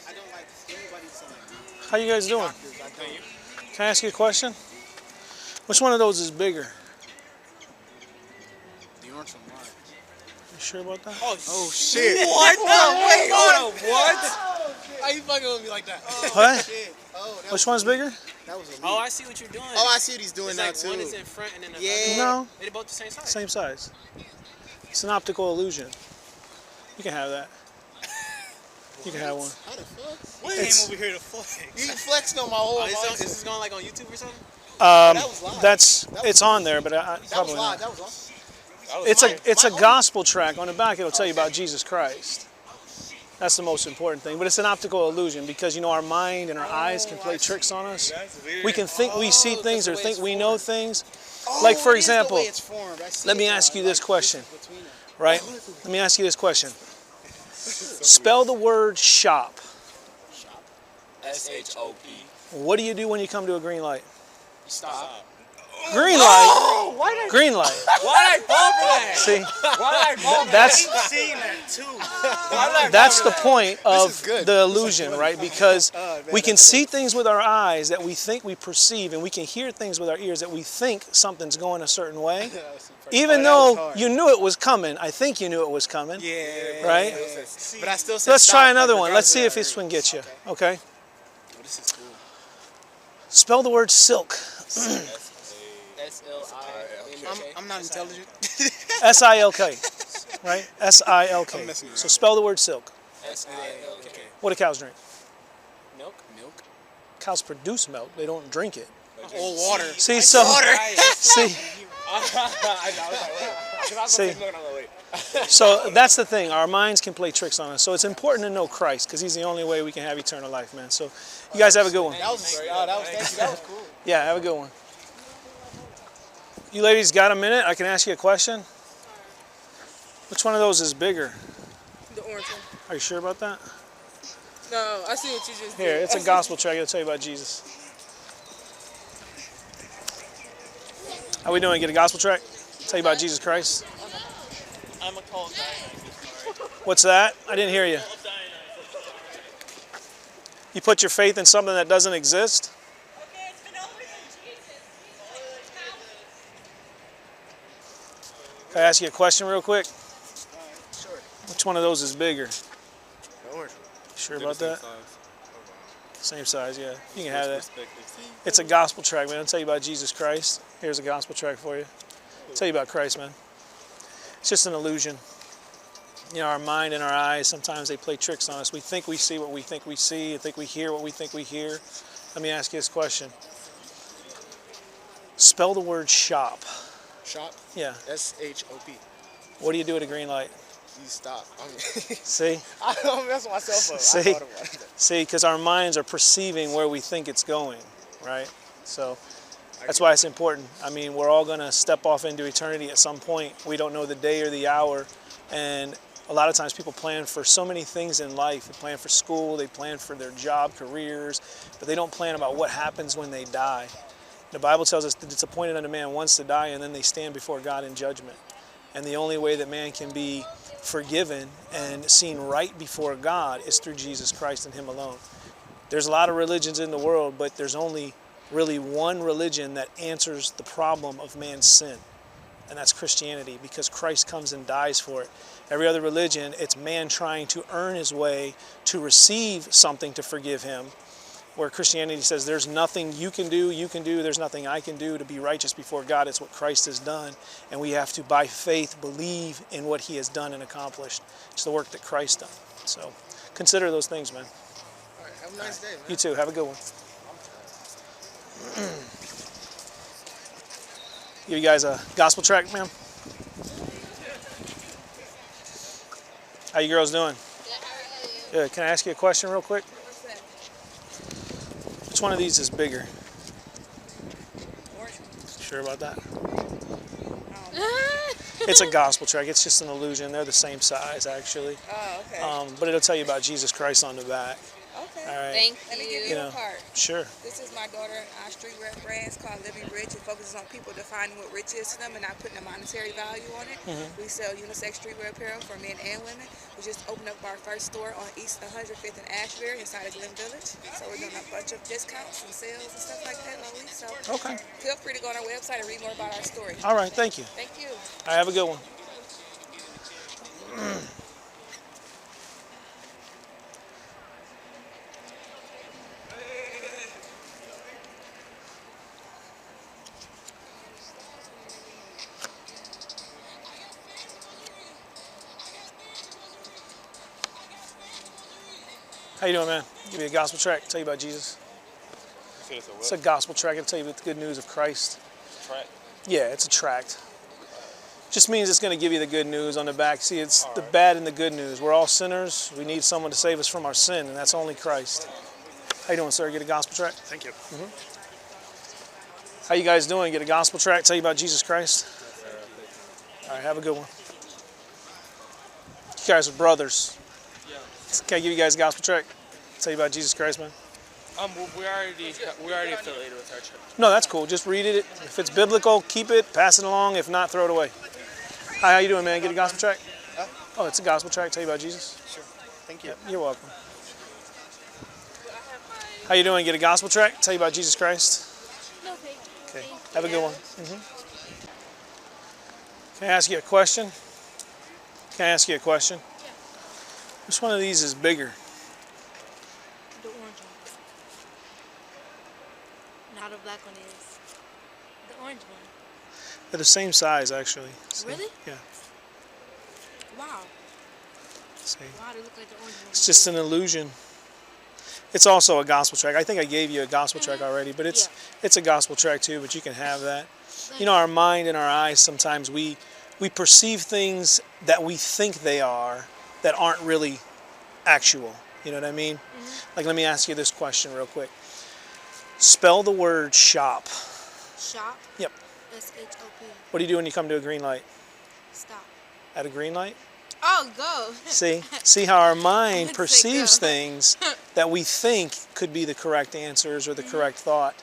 I don't like anybody saying. How you guys doing? Can I ask you a question? Which one of those is bigger? The orange one. You sure about that? Oh shit! What? Wait, hold on. What? How you fucking with me like that? What? Shit. Oh, that Which one's bigger? That was elite. Oh, I see what you're doing. Oh, I see what he's doing it's now like too. one is in front and then the Yeah. other. No, They're both the same size. same size. It's an optical illusion. You can have that. You can have one. How the fuck? We It's- came over here to flex. You flexed on my whole. Oh, is this going like on YouTube or something? That was live. It's on there, but That was probably live. not. That was awesome. It's a gospel track. On the back, it'll tell you about Jesus Christ. That's the most important thing. But it's an optical illusion because, you know, our mind and our eyes can play tricks on us. We can think we see things or think we know things. Like, for example, let me ask you this question, right? Let me ask you this question. Spell the word shop. SHOP. What do you do when you come to a green light? Stop. Green light. Green light. Why did I fall for that? See, Why did I fall for that's seen that too. that's the point of is good. the illusion, right? Because we can see things with our eyes that we think we perceive, and we can hear things with our ears that we think something's going a certain way. Even though you knew it was coming, I think you knew it was coming. Yeah. Right? But I still said Let's stop, try another like, one. Let's see if regardless this one gets you. Okay. This is cool. Spell the word silk. I'm not intelligent. S-I-L-K. Right? S-I-L-K. I'm messing around. So spell the word silk. SILK. What do cows drink? Milk. Cows produce milk. They don't drink it. Or water. See, so see, see. So that's the thing. Our minds can play tricks on us. So it's important to know Christ because He's the only way we can have eternal life, man. So you guys have a good one. That was thank you. That was cool. Yeah, have a good one. You ladies got a minute? I can ask you a question. Which one of those is bigger? The orange one. Are you sure about that? No, I see what you just did. Here, it's a gospel track. It'll tell you about Jesus. How we doing? Get a gospel track? Tell you about Jesus Christ. I'm a cold guy. What's that? I didn't hear you. You put your faith in something that doesn't exist? Can I ask you a question real quick? Sure. Which one of those is bigger? The orange one. Sure about that? Same size, yeah. You can have that. It's a gospel track, man. I'll tell you about Jesus Christ. Here's a gospel track for you. I'll tell you about Christ, man. It's just an illusion. You know, our mind and our eyes, sometimes they play tricks on us. We think we see what we think we see. We think we hear what we think we hear. Let me ask you this question. Spell the word shop. Shop. Yeah. S-H-O-P. What do you do at a green light? You stop. See? I don't mess myself up. See? I thought about it. See, because our minds are perceiving where we think it's going, right? So that's why it's important. I mean, we're all going to step off into eternity at some point. We don't know the day or the hour. And a lot of times people plan for so many things in life. They plan for school, they plan for their job, careers, but they don't plan about what happens when they die. The Bible tells us that it's appointed unto man once to die, and then they stand before God in judgment. And the only way that man can be forgiven and seen right before God is through Jesus Christ and Him alone. There's a lot of religions in the world, but there's only really one religion that answers the problem of man's sin, and that's Christianity, because Christ comes and dies for it. Every other religion, it's man trying to earn his way to receive something to forgive him, where Christianity says there's nothing you can do, there's nothing I can do to be righteous before God. It's what Christ has done, and we have to, by faith, believe in what He has done and accomplished. It's the work that Christ done. So consider those things, man. All right, have a nice day, man. You too. Have a good one. Give you guys a gospel track, ma'am. How you girls doing? Good. Can I ask you a question real quick? Which one of these is bigger? Sure about that? It's a gospel track. It's just an illusion. They're the same size, actually. Oh, okay. But it'll tell you about Jesus Christ on the back. Okay. All right. Thank Let me you. give You you know. a card. Sure. This is my daughter. Our streetwear brand is called Living Rich. It focuses on people defining what rich is to them and not putting a monetary value on it. We sell unisex streetwear apparel for men and women. We just opened up our first store on East 105th and Ashbury inside of Glen Village. So we're doing a bunch of discounts and sales and stuff like that all week. So Okay. feel free to go on our website and read more about our story. All right. Thank you. Thank you. All right. Have a good one. How you doing, man? Give me a gospel track. Tell you about Jesus. It's a gospel track. It'll tell you about the good news of Christ. Tract. Yeah, it's a tract. Just means it's going to give you the good news on the back. See, it's the bad and the good news. We're all sinners. We need someone to save us from our sin, and that's only Christ. How you doing, sir? Get a gospel track? Thank you. How you guys doing? Get a gospel track. Tell you about Jesus Christ. All right, have a good one. You guys are brothers. Can I give you guys a gospel track? Tell you about Jesus Christ, man. We're already affiliated with our church. No, that's cool. Just read it. If it's biblical, keep it. Pass it along. If not, throw it away. Hi, how you doing, man? Get a gospel track? Oh, it's a gospel track. Tell you about Jesus. Sure. Thank you. You're welcome. How you doing? Get a gospel track? Tell you about Jesus Christ. No, thank you. Okay. Have a good one. Can I ask you a question? Can I ask you a question? Yeah. Which one of these is bigger? The orange one. Now the black one is. The orange one. They're the same size, actually. See? Really? Yeah. Wow. See? Wow, they look like the orange one. It's just an illusion. It's also a gospel track. I think I gave you a gospel track already, but it's a gospel track too, but you can have that. You know, our mind and our eyes, sometimes we perceive things that we think they are that aren't really actual. You know what I mean? Like, let me ask you this question real quick. Spell the word shop. Shop? Yep. S-H-O-P. What do you do when you come to a green light? Stop. At a green light? Oh, go. See how our mind Say perceives go. things that we think could be the correct answers or the correct thought,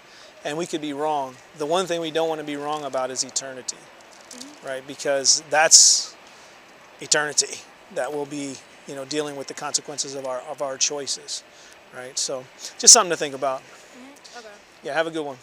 and we could be wrong. The one thing we don't want to be wrong about is eternity, right? Because that's eternity that will be, you know, dealing with the consequences of our choices, right? So, just something to think about. Okay. Yeah, have a good one.